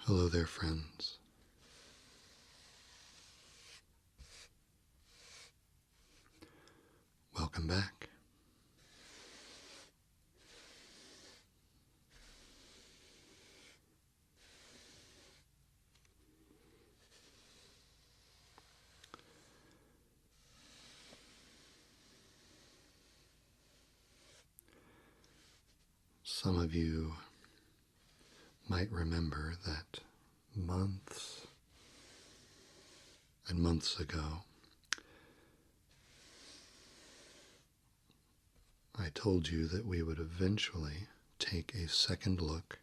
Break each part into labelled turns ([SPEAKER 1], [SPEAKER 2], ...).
[SPEAKER 1] Hello there, friends. Welcome back. Some of you might remember that months and months ago, I told you that we would eventually take a second look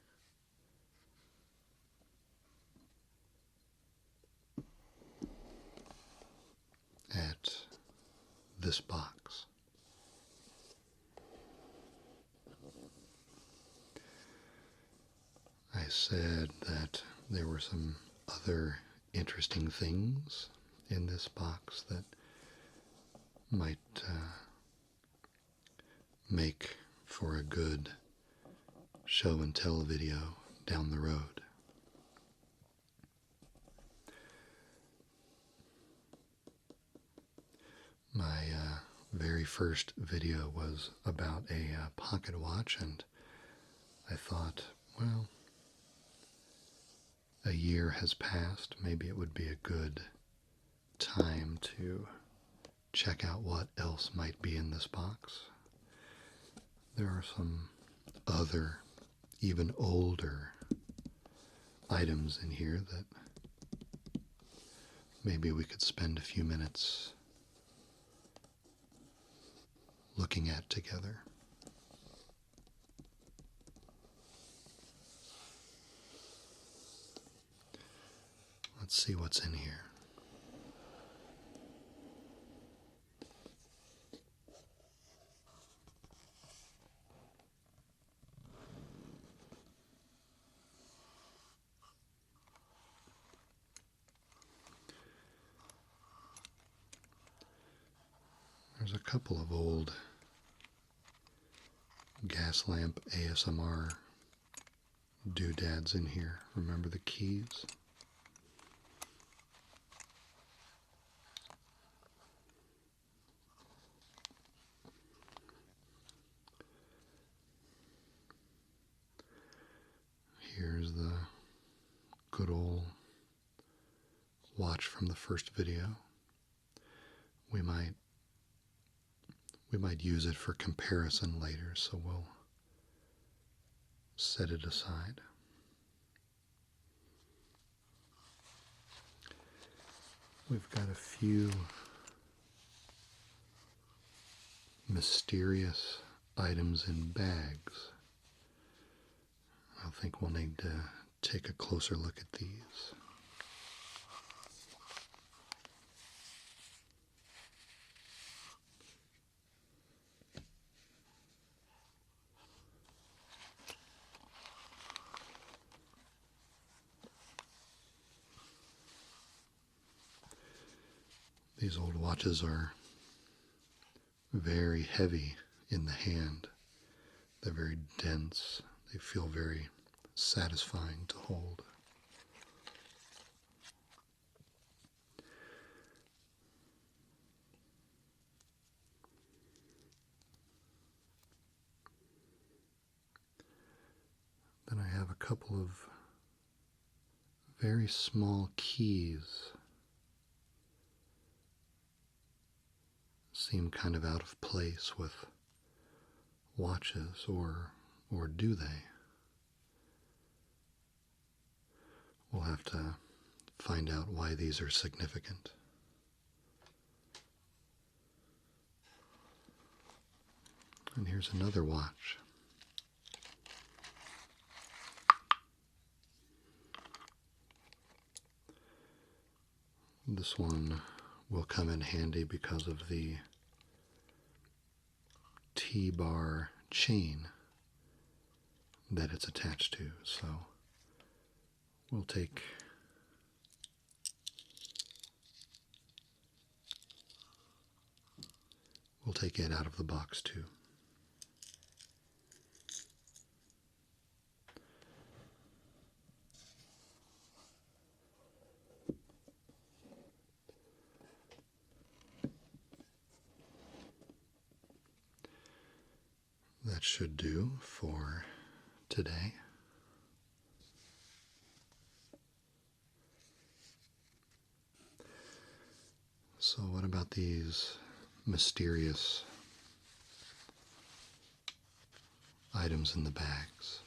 [SPEAKER 1] at this box. I said that there were some other interesting things in this box that might make for a good show and tell video down the road. My very first video was about a pocket watch, and I thought, well, a year has passed. Maybe it would be a good time to check out what else might be in this box. There are some other, even older items in here that maybe we could spend a few minutes looking at together. Let's see what's in here. There's a couple of old gas lamp ASMR doodads in here. Remember the keys? Here's the good old watch from the first video. We might use it for comparison later, so we'll set it aside. We've got a few mysterious items in bags. I think we'll need to take a closer look at these. These old watches are very heavy in the hand. They're very dense. They feel very satisfying to hold. Then I have a couple of very small keys. Seem kind of out of place with watches, or do they? We'll have to find out why these are significant. And here's another watch. This one will come in handy because of the T-bar chain that it's attached to. So we'll take it out of the box too. that should do for today. So what about these mysterious items in the bags?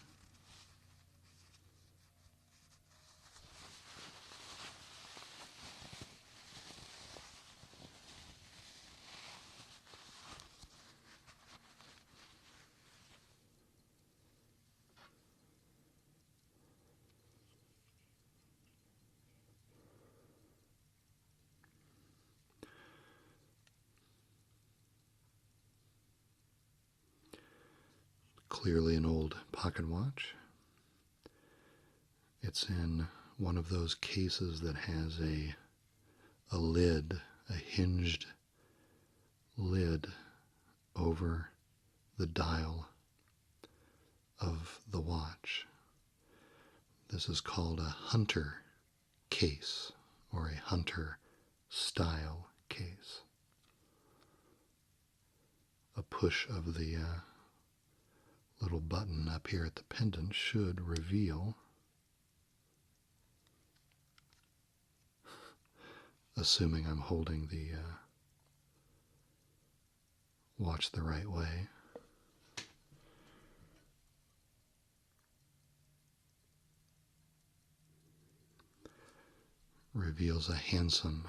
[SPEAKER 1] Clearly an old pocket watch. It's in one of those cases that has a lid, a hinged lid over the dial of the watch. This is called a hunter case, or a hunter style case. A push of the little button up here at the pendant should reveal, assuming I'm holding the watch the right way, reveals a handsome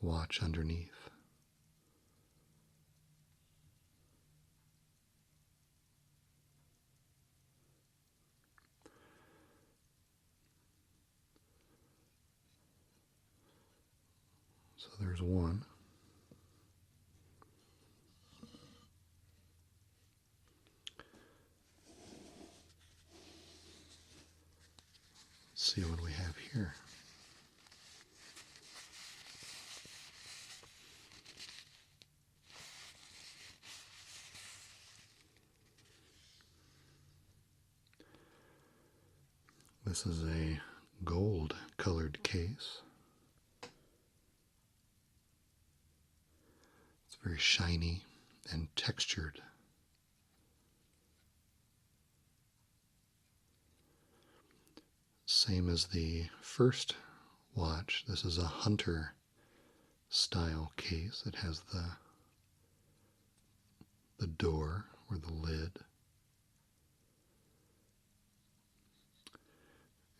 [SPEAKER 1] watch underneath. So there's one. Let's see what we have here. This is a gold colored case. It's very shiny and textured. Same as the first watch. This is a hunter style case. It has the door or the lid.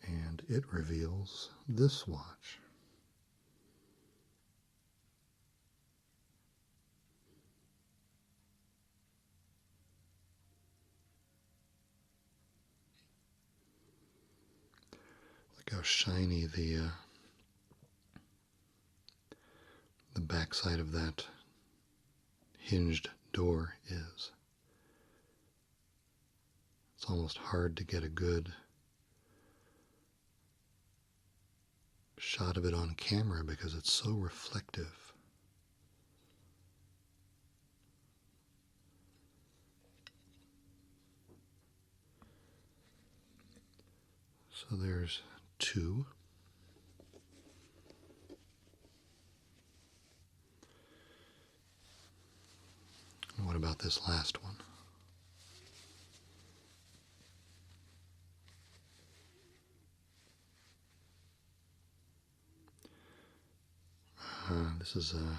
[SPEAKER 1] And it reveals this watch. Look how shiny the backside of that hinged door is. It's almost hard to get a good shot of it on camera because it's so reflective. So there's two. And what about this last one? This is a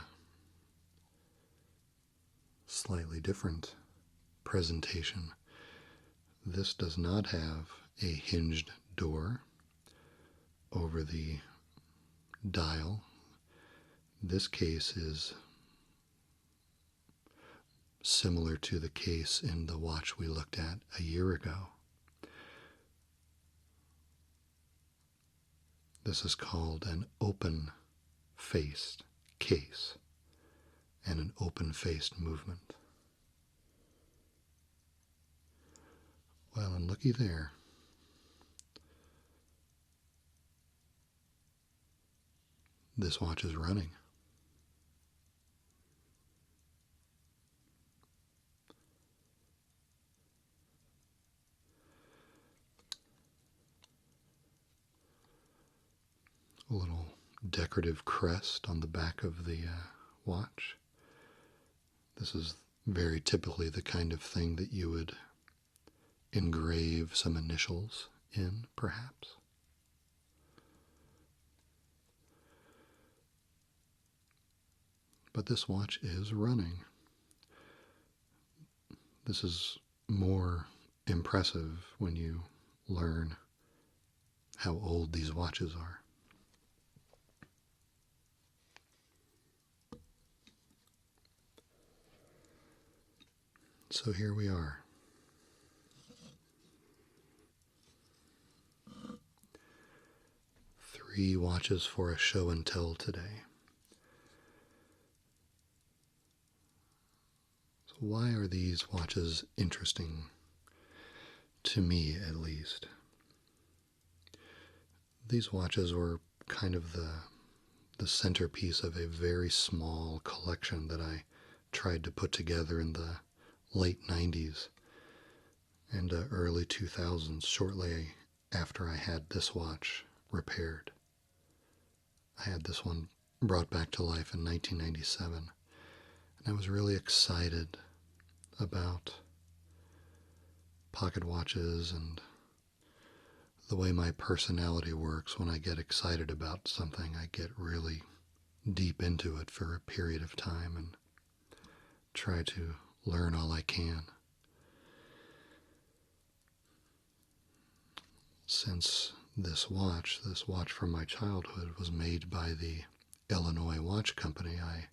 [SPEAKER 1] slightly different presentation. This does not have a hinged door over the dial. This case is similar to the case in the watch we looked at a year ago. This is called an open-faced case and an open-faced movement. Well, and looky there. This watch is running. A little decorative crest on the back of the watch. This is very typically the kind of thing that you would engrave some initials in, perhaps. But this watch is running. This is more impressive when you learn how old these watches are. So here we are. Three watches for a show and tell today. So why are these watches interesting? To me, at least. These watches were kind of the centerpiece of a very small collection that I tried to put together in the late 90s and early 2000s, shortly after I had this watch repaired. I had this one brought back to life in 1997, and I was really excited about pocket watches and the way my personality works. When I get excited about something, I get really deep into it for a period of time and try to learn all I can. Since this watch from my childhood, was made by the Illinois Watch Company, I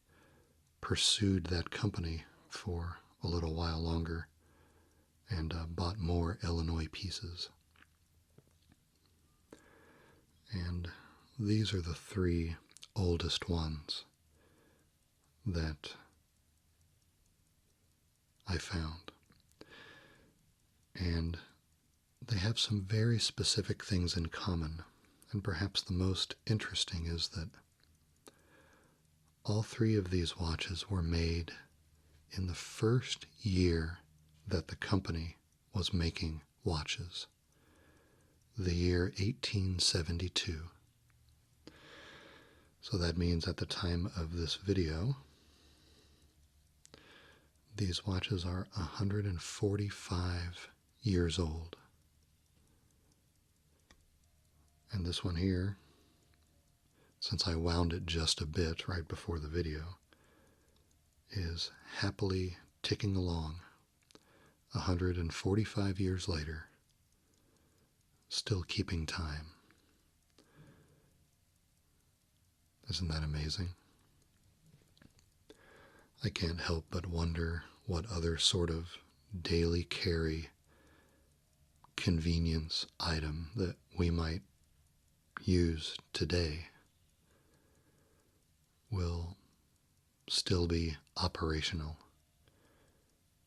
[SPEAKER 1] pursued that company for a little while longer and bought more Illinois pieces. And these are the three oldest ones that I found. And they have some very specific things in common. And perhaps the most interesting is that all three of these watches were made in the first year that the company was making watches, the year 1872. So that means at the time of this video, these watches are 145 years old. And this one here, since I wound it just a bit right before the video, is happily ticking along 145 years later, still keeping time. Isn't that amazing? I can't help but wonder what other sort of daily carry convenience item that we might use today will still be operational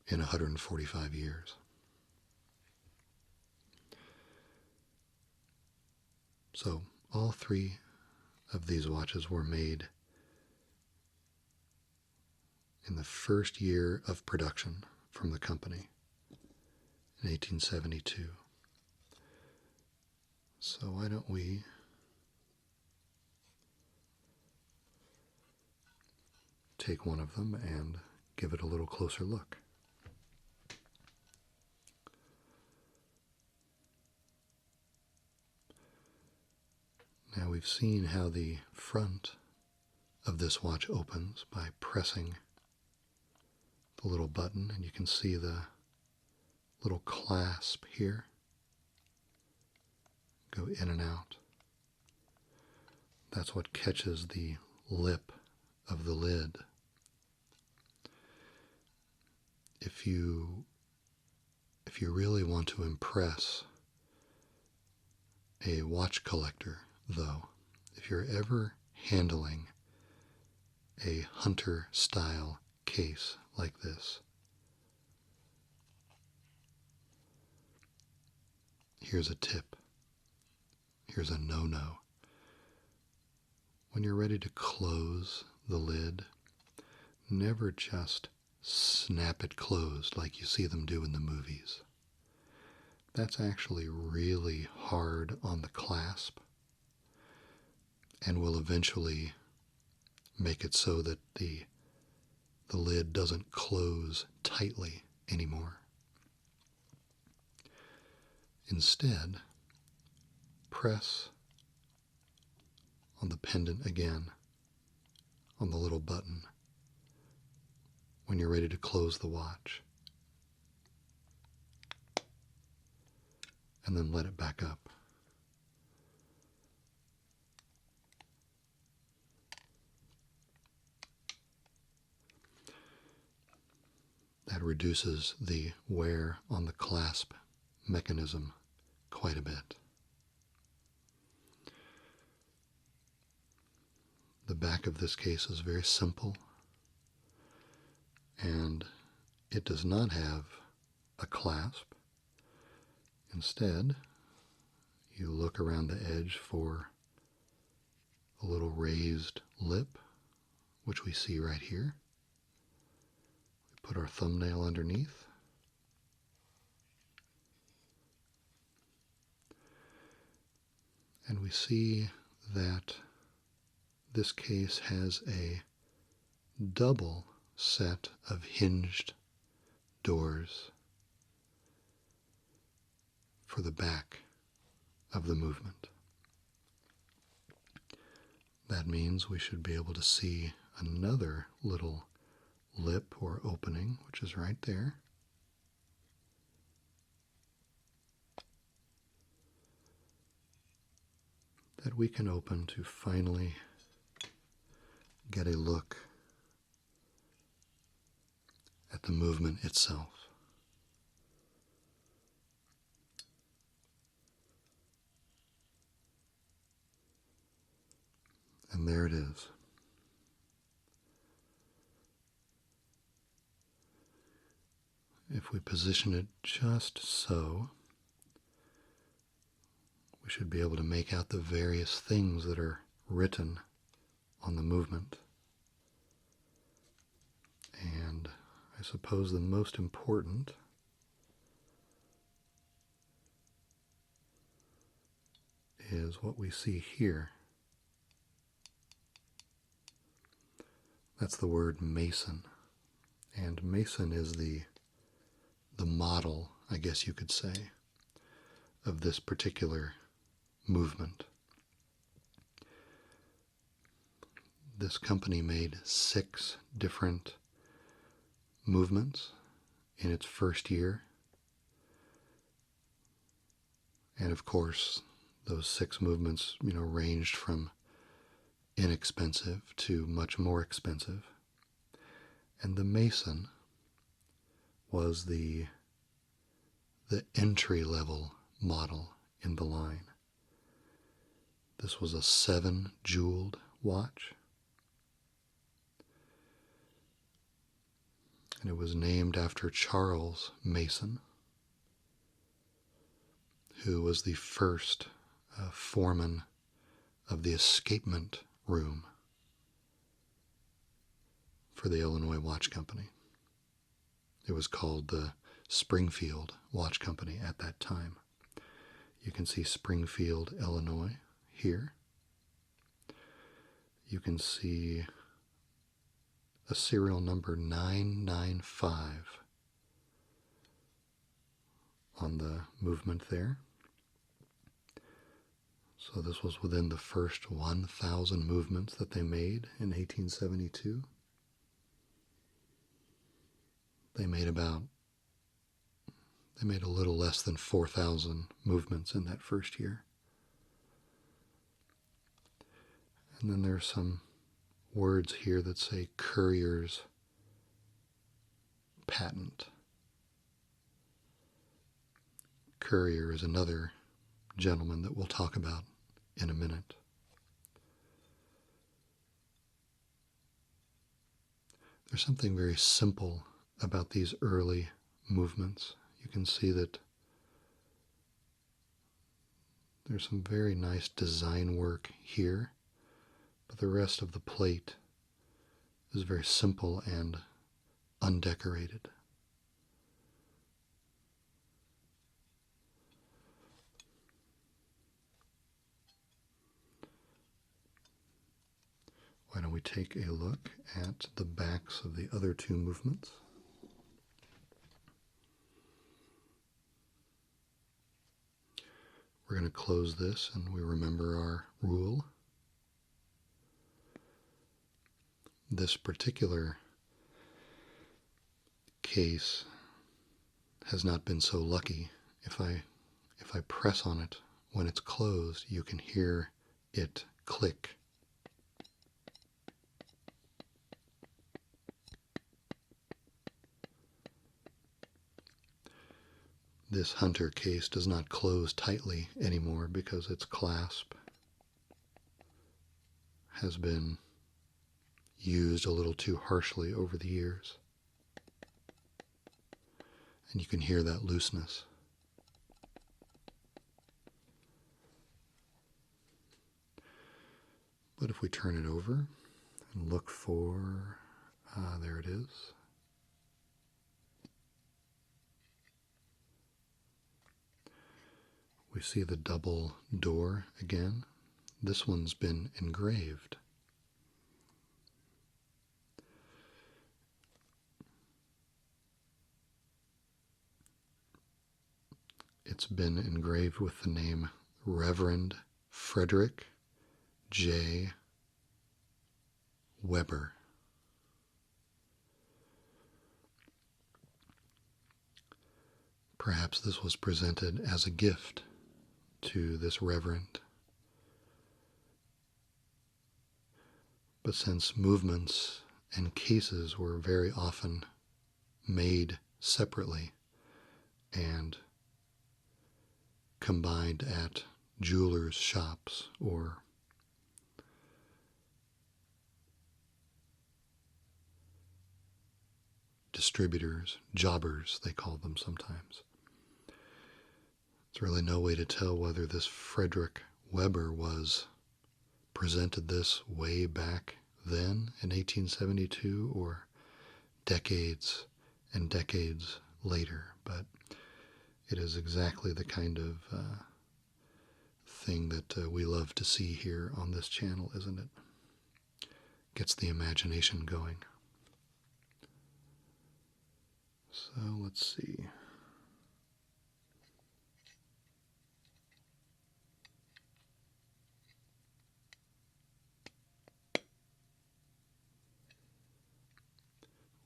[SPEAKER 1] in 145 years. So all three of these watches were made in the first year of production from the company in 1872. So why don't we take one of them and give it a little closer look. Now we've seen how the front of this watch opens by pressing the little button, and you can see the little clasp here go in and out. That's what catches the lip of the lid. If you really want to impress a watch collector, though, if you're ever handling a hunter style case like this, here's a tip. Here's a no-no. When you're ready to close the lid, never just snap it closed like you see them do in the movies. That's actually really hard on the clasp and will eventually make it so that the the lid doesn't close tightly anymore. Instead, press on the pendant again, on the little button, when you're ready to close the watch. And then let it back up. That reduces the wear on the clasp mechanism quite a bit. The back of this case is very simple, and it does not have a clasp. Instead, you look around the edge for a little raised lip, which we see right here. We put our thumbnail underneath. And we see that this case has a double set of hinged doors for the back of the movement. That means we should be able to see another little lip or opening, which is right there. That we can open to finally get a look at the movement itself. And there it is. If we position it just so, we should be able to make out the various things that are written on the movement. And I suppose the most important is what we see here. That's the word Mason. And Mason is the model, I guess you could say, of this particular movement. This company made 6 different movements in its first year. And of course, those 6 movements, ranged from inexpensive to much more expensive. And the Mason was the entry-level model in the line. This was a 7-jeweled watch. And it was named after Charles Mason, who was the first foreman of the escapement room for the Illinois Watch Company. It was called the Springfield Watch Company at that time. You can see Springfield, Illinois here. You can see a serial number 995 on the movement there. So this was within the first 1,000 movements that they made in 1872. They made a little less than 4,000 movements in that first year. And then there's some words here that say Courier's patent. Courier is another gentleman that we'll talk about in a minute. There's something very simple about these early movements. You can see that there's some very nice design work here, but the rest of the plate is very simple and undecorated. Why don't we take a look at the backs of the other two movements. We're going to close this, and we remember our rule. This particular case has not been so lucky. If I press on it when it's closed, you can hear it click. This Hunter case does not close tightly anymore because its clasp has been used a little too harshly over the years. And you can hear that looseness. But if we turn it over and look for, there it is. We see the double door again. This one's been engraved. It's been engraved with the name Reverend Frederick J. Weber. Perhaps this was presented as a gift to this reverend. But since movements and cases were very often made separately and combined at jewelers' shops or distributors, jobbers, they call them sometimes. There's really no way to tell whether this Frederick Weber was presented this way back then in 1872 or decades and decades later, but it is exactly the kind of thing that we love to see here on this channel, isn't it? Gets the imagination going. So let's see.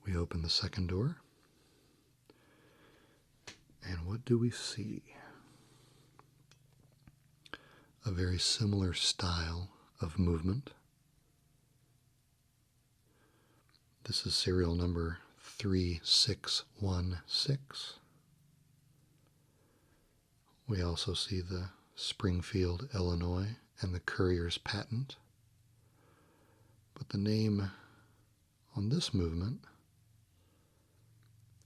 [SPEAKER 1] We open the second door, and what do we see? A very similar style of movement. This is serial number 3616. We also see the Springfield, Illinois, and the Courier's patent. But the name on this movement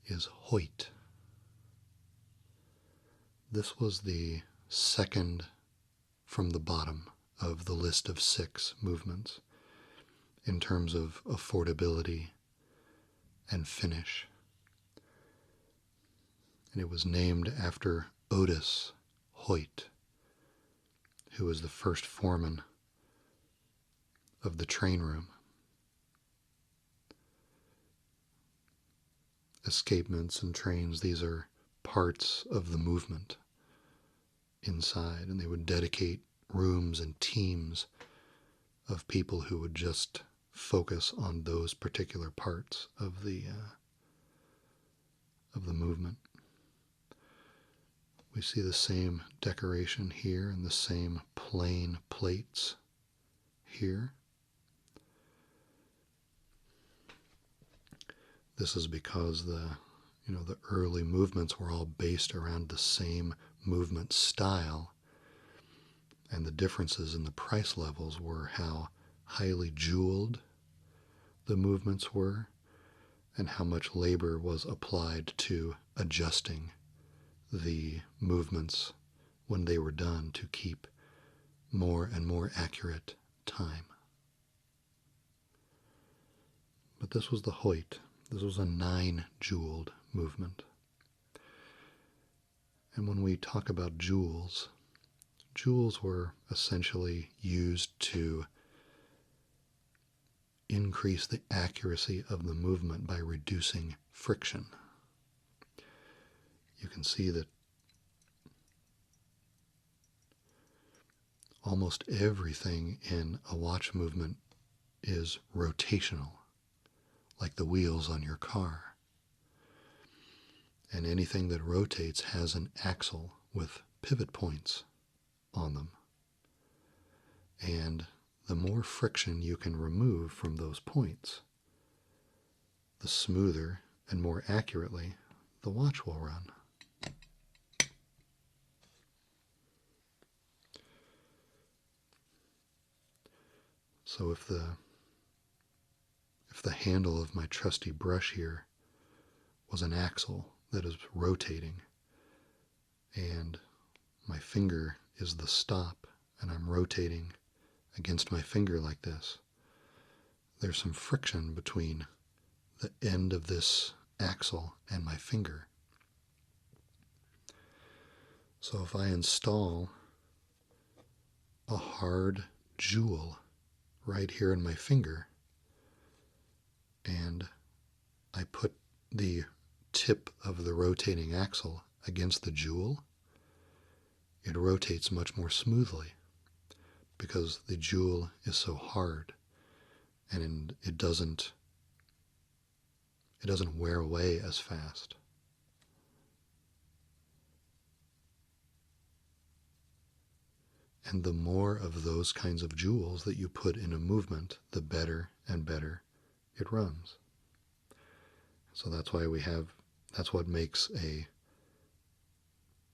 [SPEAKER 1] is Hoyt. This was the second from the bottom of the list of 6 movements in terms of affordability and finish. And it was named after Otis Hoyt, who was the first foreman of the train room. Escapements and trains, these are parts of the movement inside, and they would dedicate rooms and teams of people who would just focus on those particular parts of the movement. We see the same decoration here and the same plain plates here. This is because the early movements were all based around the same movement style, and the differences in the price levels were how highly jeweled the movements were and how much labor was applied to adjusting the movements when they were done to keep more and more accurate time. But this was the Hoyt. This was a 9-jeweled movement. And when we talk about jewels, jewels were essentially used to increase the accuracy of the movement by reducing friction. You can see that almost everything in a watch movement is rotational, like the wheels on your car. And anything that rotates has an axle with pivot points on them. And the more friction you can remove from those points, the smoother and more accurately the watch will run. So if the handle of my trusty brush here was an axle that is rotating, and my finger is the stop, and I'm rotating against my finger like this, there's some friction between the end of this axle and my finger. So if I install a hard jewel right here in my finger, and I put the tip of the rotating axle against the jewel, it rotates much more smoothly because the jewel is so hard, and it doesn't wear away as fast. And the more of those kinds of jewels that you put in a movement, the better and better it runs. So that's what makes a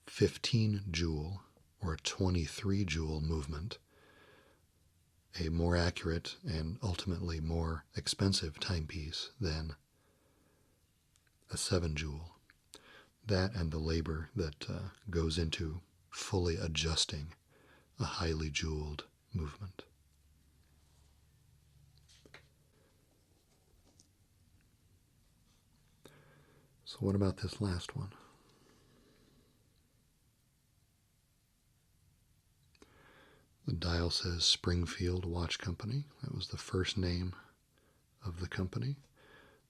[SPEAKER 1] 15 joule or a 23 joule movement a more accurate and ultimately more expensive timepiece than a 7 joule. That and the labor that goes into fully adjusting a highly jeweled movement. So what about this last one? The dial says Springfield Watch Company. That was the first name of the company.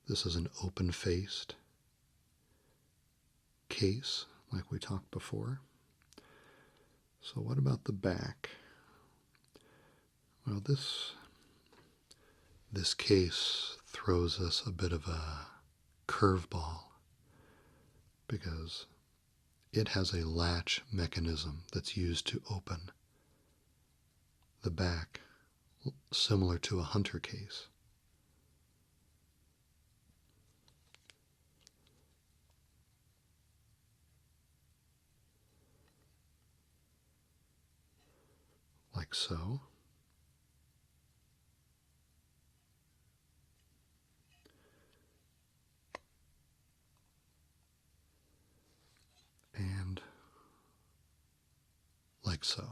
[SPEAKER 1] This is an open-faced case, like we talked before. So what about the back? Well, this case throws us a bit of a curveball because it has a latch mechanism that's used to open the back, similar to a hunter case. Like so. And like so.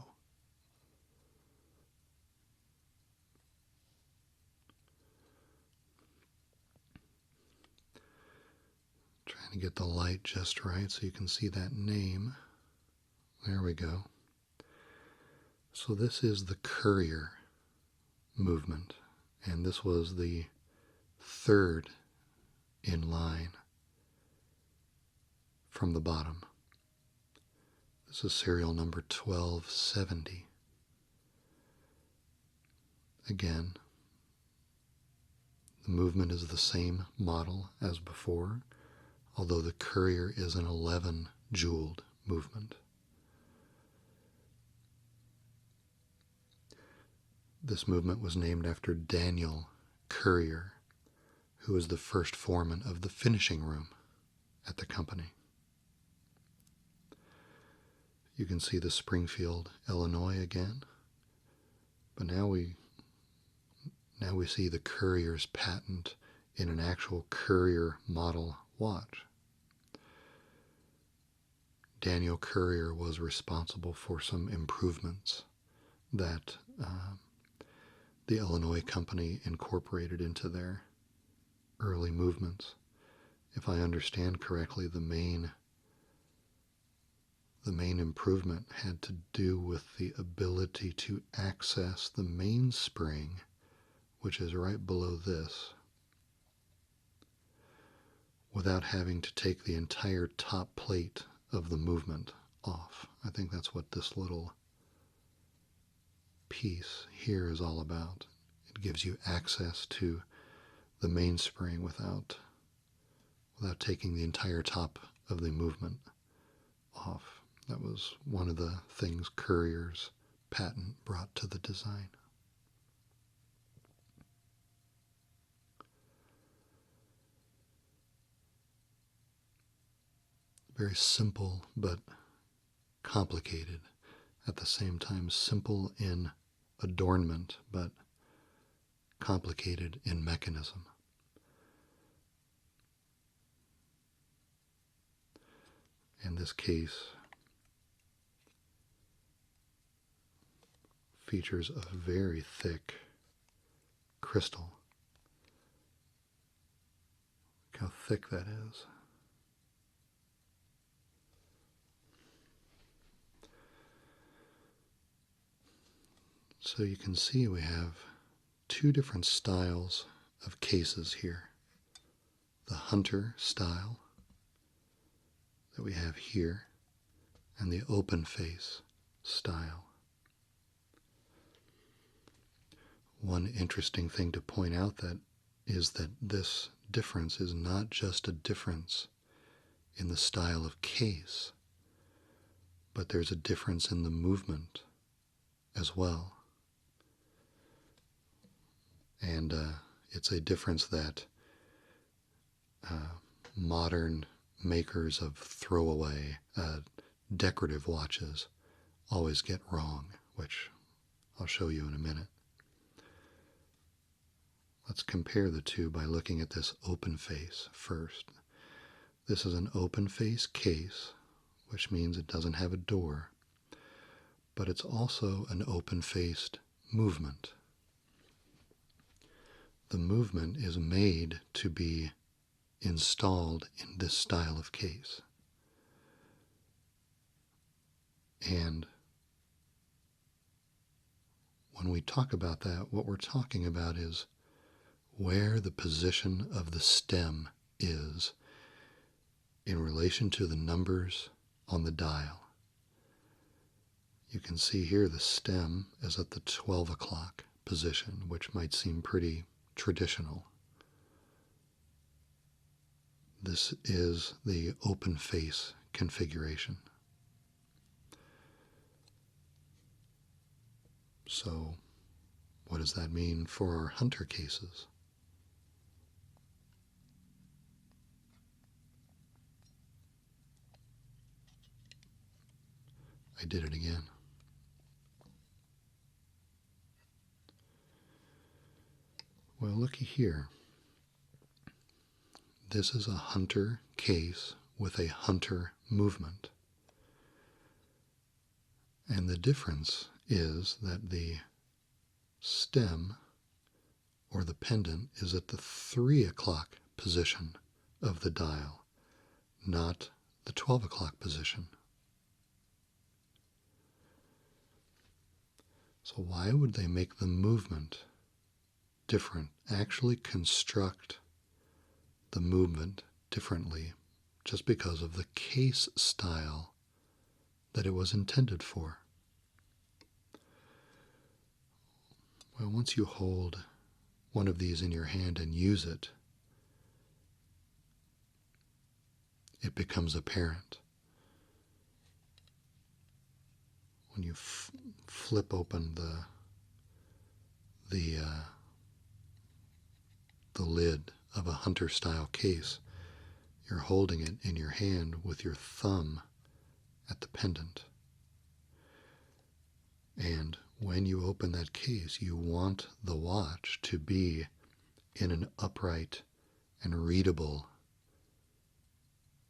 [SPEAKER 1] Trying to get the light just right so you can see that name. There we go. So this is the Courier Movement, and this was the third in line from the bottom. This is serial number 1270. Again, the movement is the same model as before, although the Courier is an 11 jeweled movement. This movement was named after Daniel Courier, who was the first foreman of the finishing room at the company. You can see the Springfield, Illinois again, but now we see the Courier's patent in an actual Courier model watch. Daniel Courier was responsible for some improvements that the Illinois company incorporated into their early movements. If I understand correctly, the main improvement had to do with the ability to access the mainspring which is right below this, without having to take the entire top plate of the movement off. I think that's what this little piece here is all about. It gives you access to the mainspring without taking the entire top of the movement off. That was one of the things Courier's patent brought to the design. Very simple but complicated at the same time. Simple in adornment but complicated in mechanism. And this case features a very thick crystal. Look how thick that is. So you can see we have two different styles of cases here. The hunter style that we have here, and the open face style. One interesting thing to point out is that this difference is not just a difference in the style of case, but there's a difference in the movement as well. And it's a difference that modern makers of throwaway decorative watches always get wrong, which I'll show you in a minute. Let's compare the two by looking at this open face first. This is an open face case, which means it doesn't have a door, but it's also an open-faced movement. The movement is made to be installed in this style of case. And when we talk about that, what we're talking about is where the position of the stem is in relation to the numbers on the dial. You can see here the stem is at the 12 o'clock position, which might seem pretty traditional. This is the open face configuration. So, what does that mean for our hunter cases? I did it again. Well, looky here. This is a hunter case with a hunter movement. And the difference is that the stem or the pendant is at the 3 o'clock position of the dial, not the 12 o'clock position. So why would they make the movement different? Actually construct the movement differently just because of the case style that it was intended for. Well, once you hold one of these in your hand and use it, it becomes apparent. When you flip open the lid of a hunter-style case, you're holding it in your hand with your thumb at the pendant. And when you open that case, you want the watch to be in an upright and readable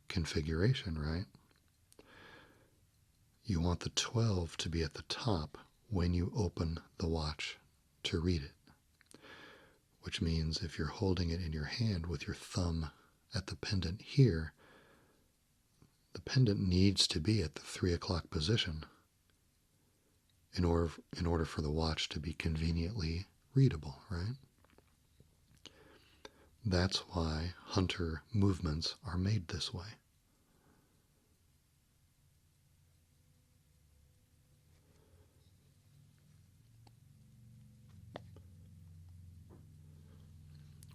[SPEAKER 1] configuration, right? You want the 12 to be at the top when you open the watch to read it. Which means if you're holding it in your hand with your thumb at the pendant here, the pendant needs to be at the 3 o'clock position in order for the watch to be conveniently readable, right? That's why hunter movements are made this way.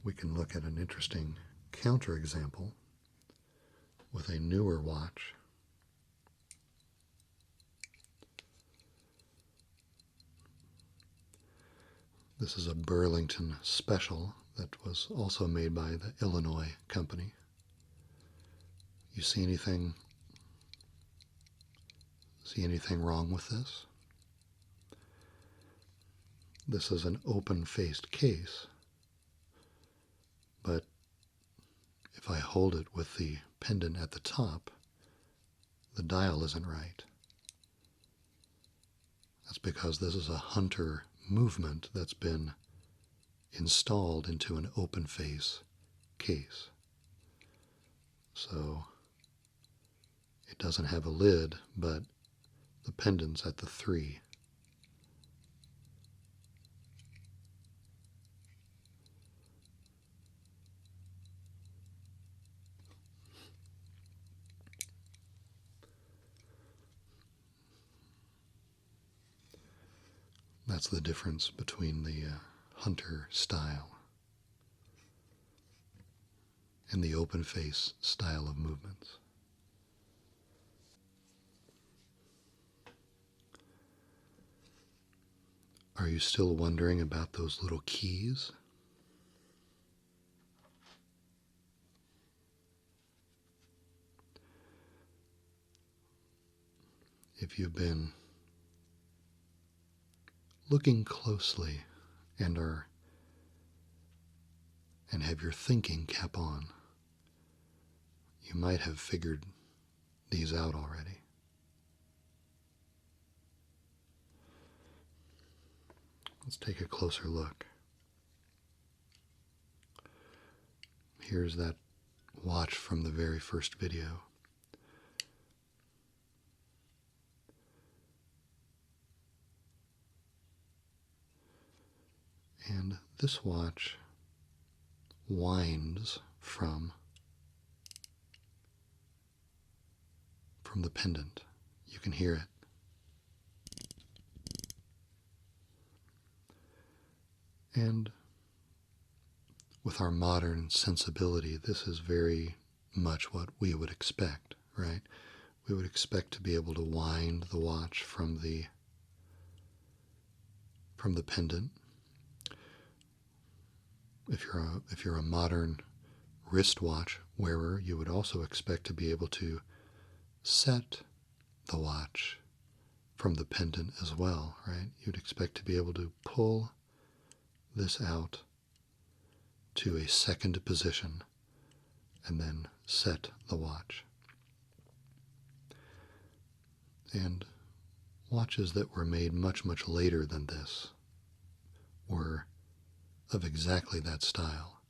[SPEAKER 1] We can look at an interesting counterexample with a newer watch. This is a Burlington Special that was also made by the Illinois company. You see anything wrong with this? This is an open-faced case, but if I hold it with the pendant at the top, the dial isn't right. That's because this is a hunter movement that's been installed into an open face case. So it doesn't have a lid, but the pendant's at the 3. That's the difference between the hunter style and the open face style of movements. Are you still wondering about those little keys? If you've been looking closely and have your thinking cap on, you might have figured these out already. Let's take a closer look. Here's that watch from the very first video. And this watch winds from the pendant. You can hear it. And with our modern sensibility, this is very much what we would expect, right? We would expect to be able to wind the watch from the pendant. If you're a modern wristwatch wearer, you would also expect to be able to set the watch from the pendant as well, right? You'd expect to be able to pull this out to a second position and then set the watch. And watches that were made much, much later than this were of exactly that style.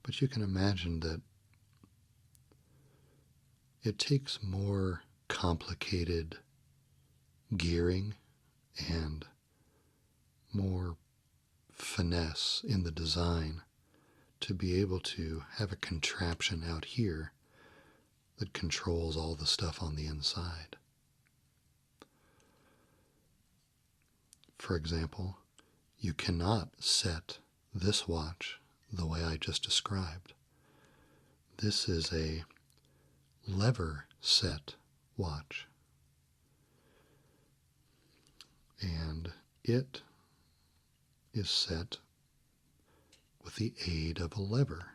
[SPEAKER 1] But you can imagine that it takes more complicated gearing and more finesse in the design to be able to have a contraption out here that controls all the stuff on the inside. For example, you cannot set this watch the way I just described. This is a lever set watch, and it is set with the aid of a lever.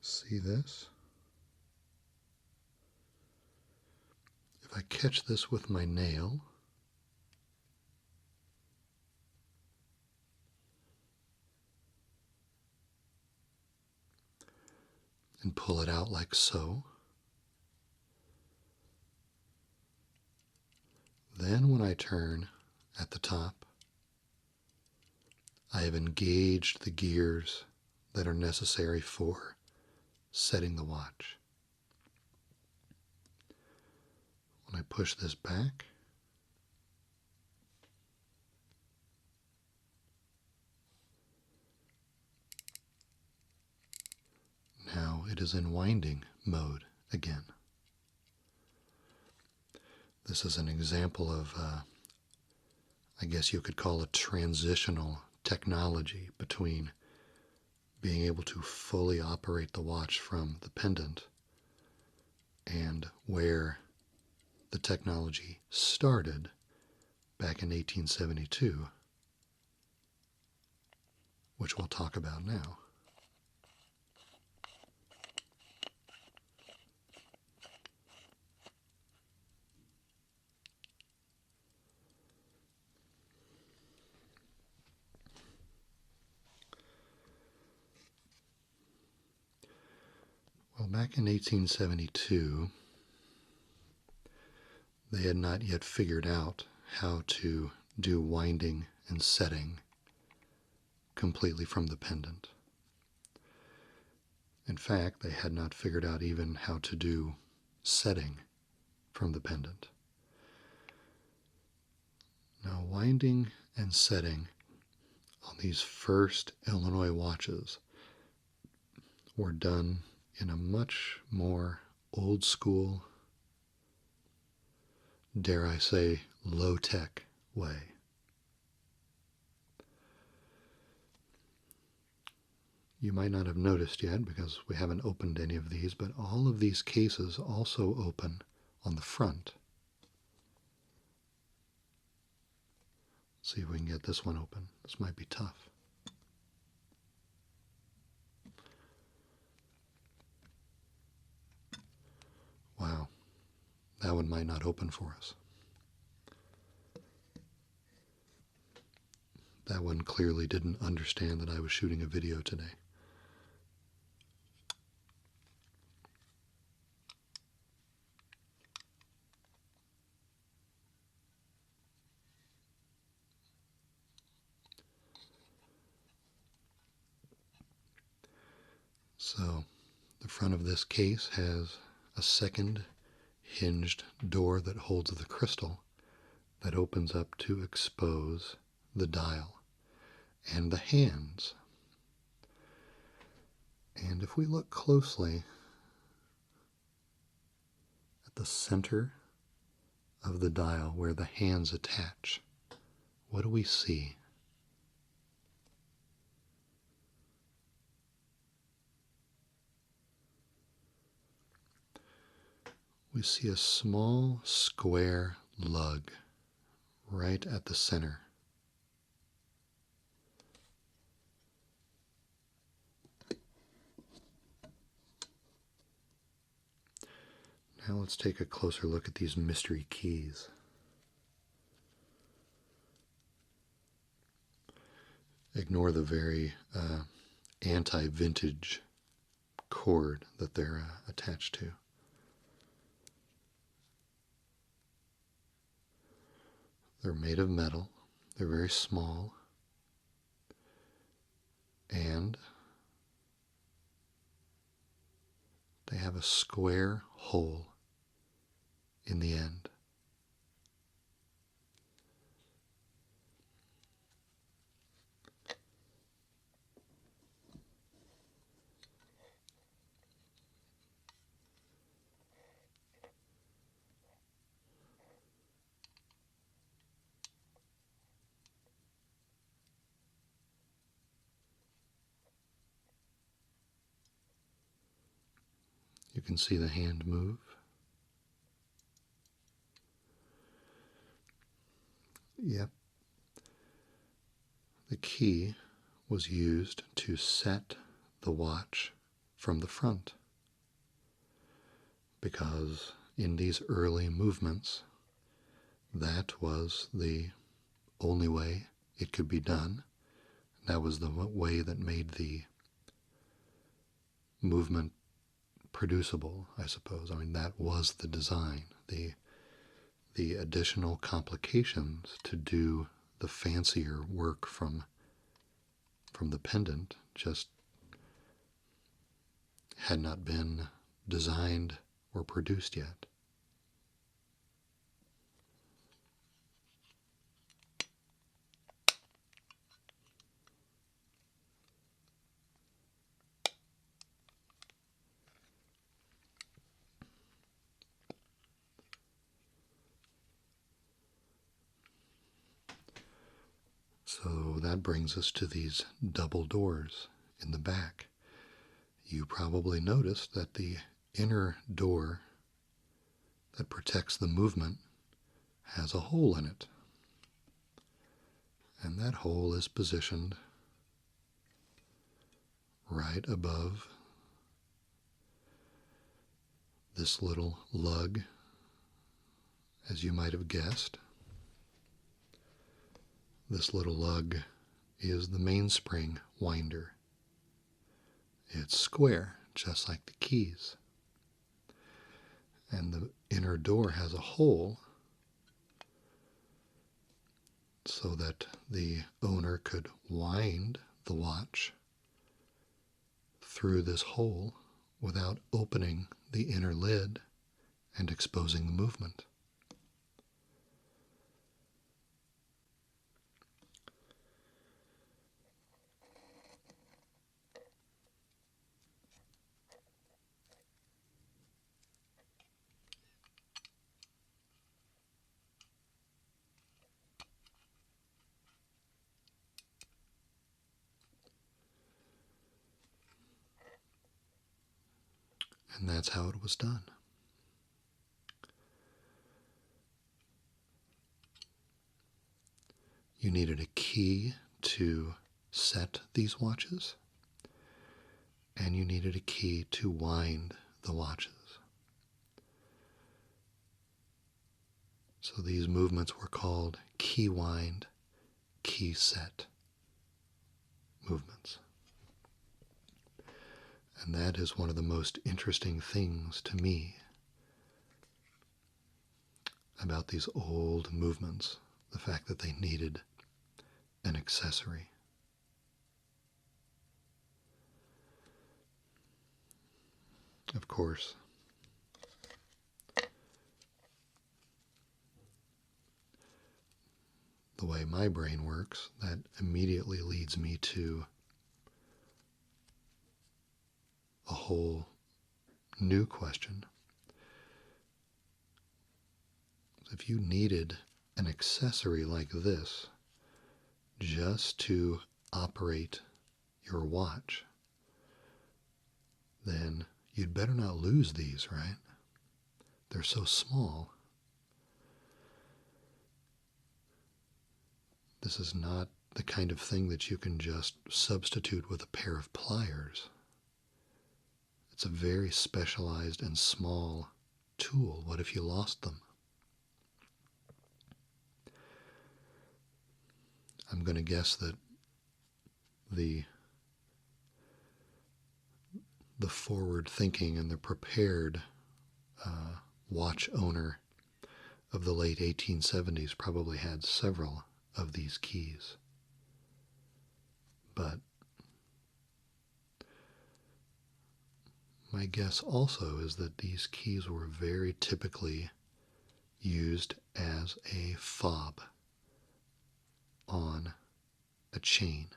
[SPEAKER 1] See this? If I catch this with my nail, and pull it out like so, then when I turn at the top, I have engaged the gears that are necessary for setting the watch. When I push this back, now it is in winding mode again. This is an example of, I guess you could call it transitional technology between being able to fully operate the watch from the pendant and where the technology started back in 1872, which we'll talk about now. Well, back in 1872, they had not yet figured out how to do winding and setting completely from the pendant. In fact, they had not figured out even how to do setting from the pendant. Now, winding and setting on these first Illinois watches were done in a much more old school, dare I say, low-tech way. You might not have noticed yet because we haven't opened any of these, but all of these cases also open on the front. Let's see if we can get this one open. This might be tough. Wow, that one might not open for us. That one clearly didn't understand that I was shooting a video today. So, the front of this case has a second hinged door that holds the crystal that opens up to expose the dial and the hands. And if we look closely at the center of the dial where the hands attach, what do we see? We see a small square lug right at the center. Now let's take a closer look at these mystery keys. Ignore the very anti-vintage cord that they're attached to. They're made of metal, they're very small, and they have a square hole in the end. You can see the hand move. Yep. The key was used to set the watch from the front, because in these early movements, that was the only way it could be done. That was the way that made the movement producible, I suppose. I mean, that was the design. The additional complications to do the fancier work from from the pendant just had not been designed or produced yet. So that brings us to these double doors in the back. You probably noticed that the inner door that protects the movement has a hole in it. And that hole is positioned right above this little lug, as you might have guessed. This little lug is the mainspring winder. It's square, just like the keys. And the inner door has a hole so that the owner could wind the watch through this hole without opening the inner lid and exposing the movement. And that's how it was done. You needed a key to set these watches, and you needed a key to wind the watches. So these movements were called key wind, key set movements. And that is one of the most interesting things to me about these old movements, the fact that they needed an accessory. Of course, the way my brain works, that immediately leads me to a whole new question. If you needed an accessory like this just to operate your watch, then you'd better not lose these, right? They're so small. This is not the kind of thing that you can just substitute with a pair of pliers. It's a very specialized and small tool. What if you lost them? I'm going to guess that the forward thinking and the prepared watch owner of the late 1870s probably had several of these keys. But my guess also is that these keys were very typically used as a fob on a chain,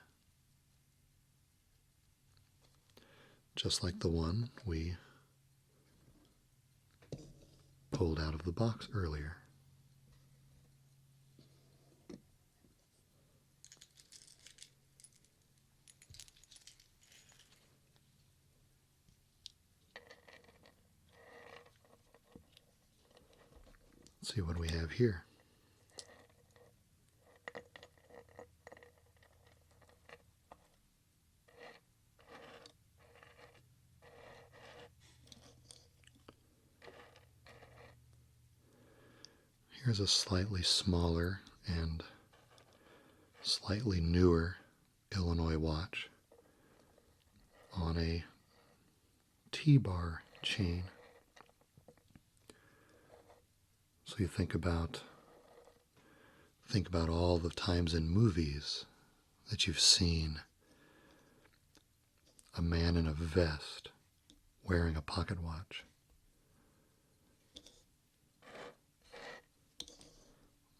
[SPEAKER 1] just like the one we pulled out of the box earlier. Let's see what we have here. Here's a slightly smaller and slightly newer Illinois watch on a T-bar chain. So you think about all the times in movies that you've seen a man in a vest wearing a pocket watch.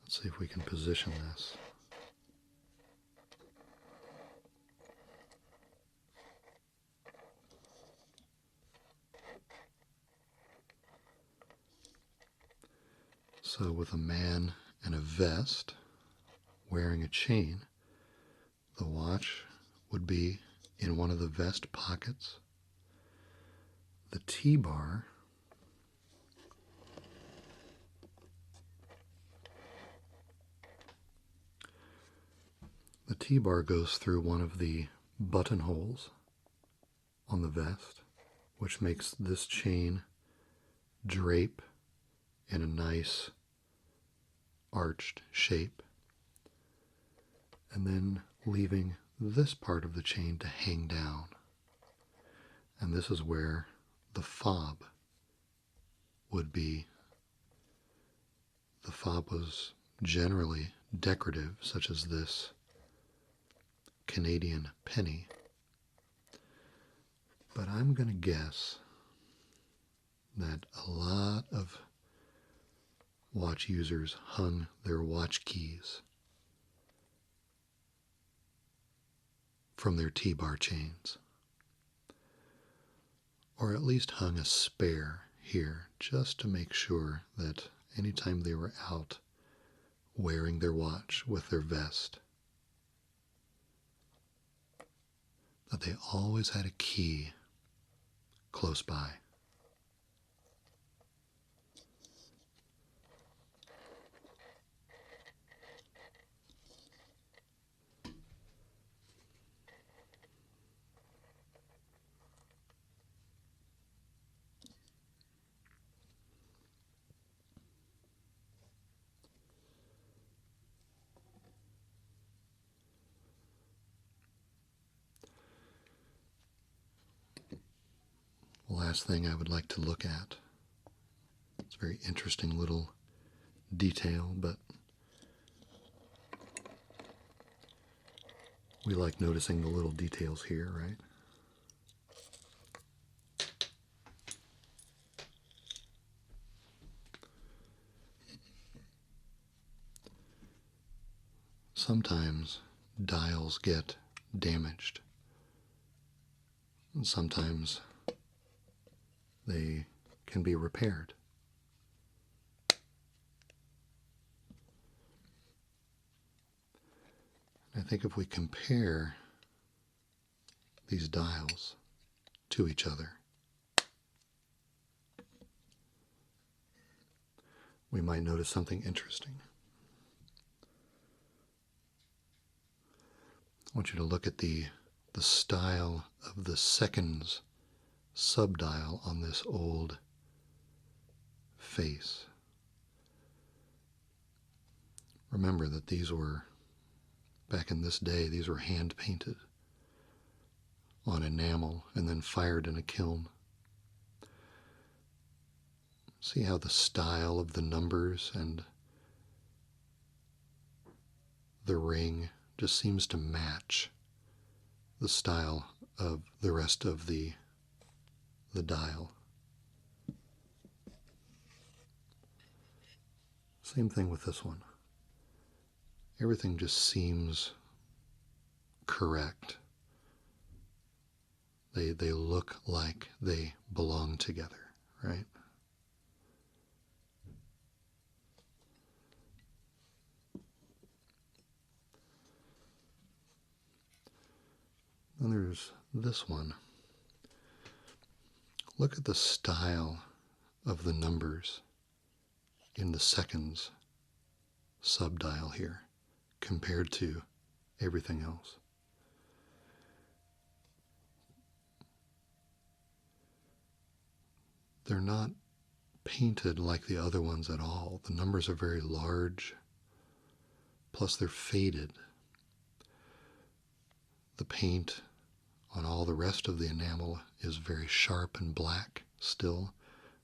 [SPEAKER 1] Let's see if we can position this. So with a man in a vest wearing a chain, the watch would be in one of the vest pockets. The T-bar goes through one of the buttonholes on the vest, which makes this chain drape in a nice arched shape, and then leaving this part of the chain to hang down. And this is where the fob would be. The fob was generally decorative, such as this Canadian penny. But I'm going to guess that a lot of watch users hung their watch keys from their T-bar chains, or at least hung a spare here just to make sure that anytime they were out wearing their watch with their vest, that they always had a key close by. Last thing I would like to look at. It's a very interesting little detail, but we like noticing the little details here, right? Sometimes dials get damaged, and sometimes they can be repaired. I think if we compare these dials to each other, we might notice something interesting. I want you to look at the style of the seconds subdial on this old face. Remember that these were, back in this day, these were hand painted on enamel and then fired in a kiln. See how the style of the numbers and the ring just seems to match the style of the rest of the dial. Same thing with this one. Everything just seems correct. They look like they belong together, right? Then there's this one. Look at the style of the numbers in the seconds subdial here compared to everything else. They're not painted like the other ones at all. The numbers are very large, plus they're faded. The paint on all the rest of the enamel is very sharp and black still,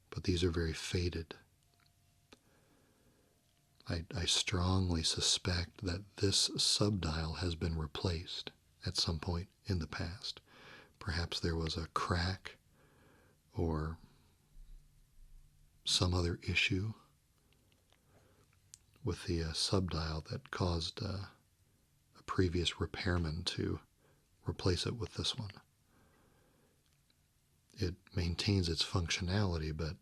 [SPEAKER 1] but these are very faded. I strongly suspect that this subdial has been replaced at some point in the past, Perhaps there was a crack or some other issue with the subdial that caused a previous repairman to replace it with this one. It maintains its functionality, but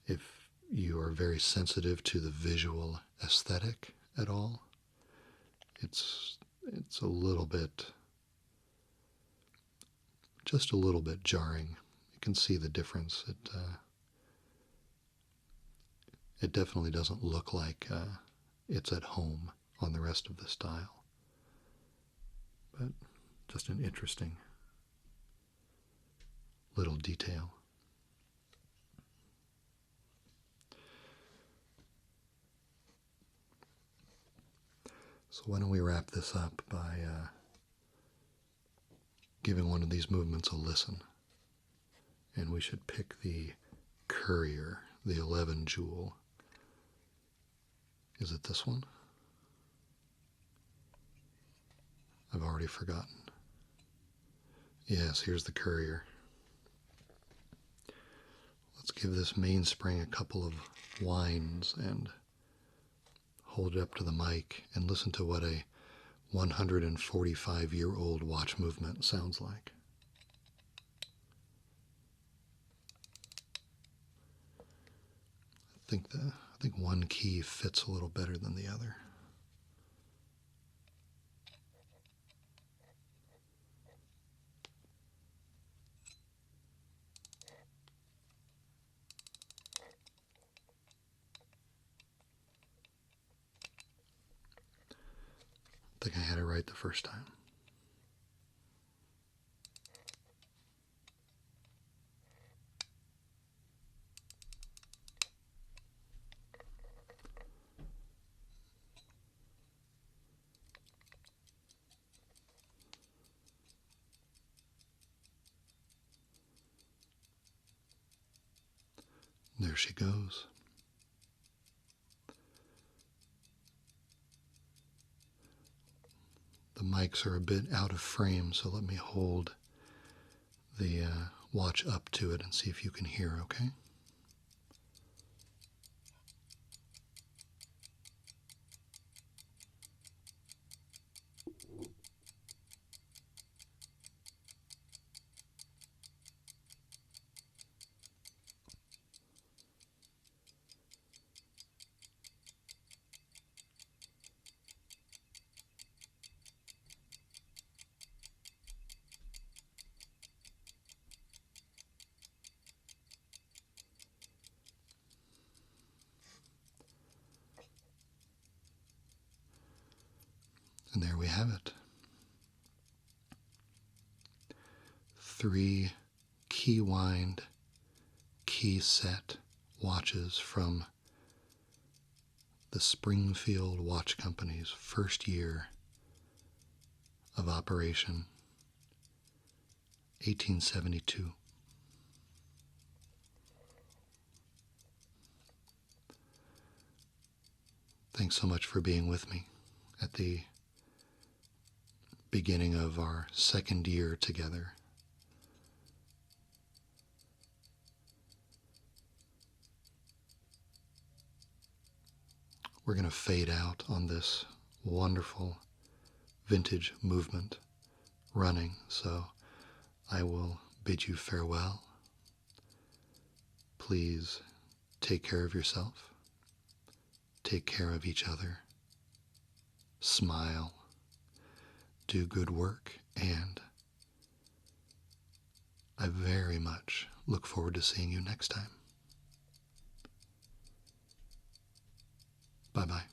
[SPEAKER 1] if you are very sensitive to the visual aesthetic at all, it's a little bit, just a little bit jarring. You can see the difference. It definitely doesn't look like it's at home on the rest of the style. But just an interesting little detail. So why don't we wrap this up by giving one of these movements a listen. And we should pick the Courier, the 11 jewel. Is it this one? I've already forgotten. Yes, here's the Courier. Let's give this mainspring a couple of winds and hold it up to the mic and listen to what a 145-year-old watch movement sounds like. I think one key fits a little better than the other. I think I had it right the first time. There she goes. The mics are a bit out of frame, so let me hold the watch up to it and see if you can hear, okay? And there we have it. 3 key wind, key set watches from the Springfield Watch Company's first year of operation, 1872. Thanks so much for being with me at the beginning of our second year together. We're going to fade out on this wonderful vintage movement running, so I will bid you farewell. Please take care of yourself. Take care of each other. Smile. Do good work, and I very much look forward to seeing you next time. Bye-bye.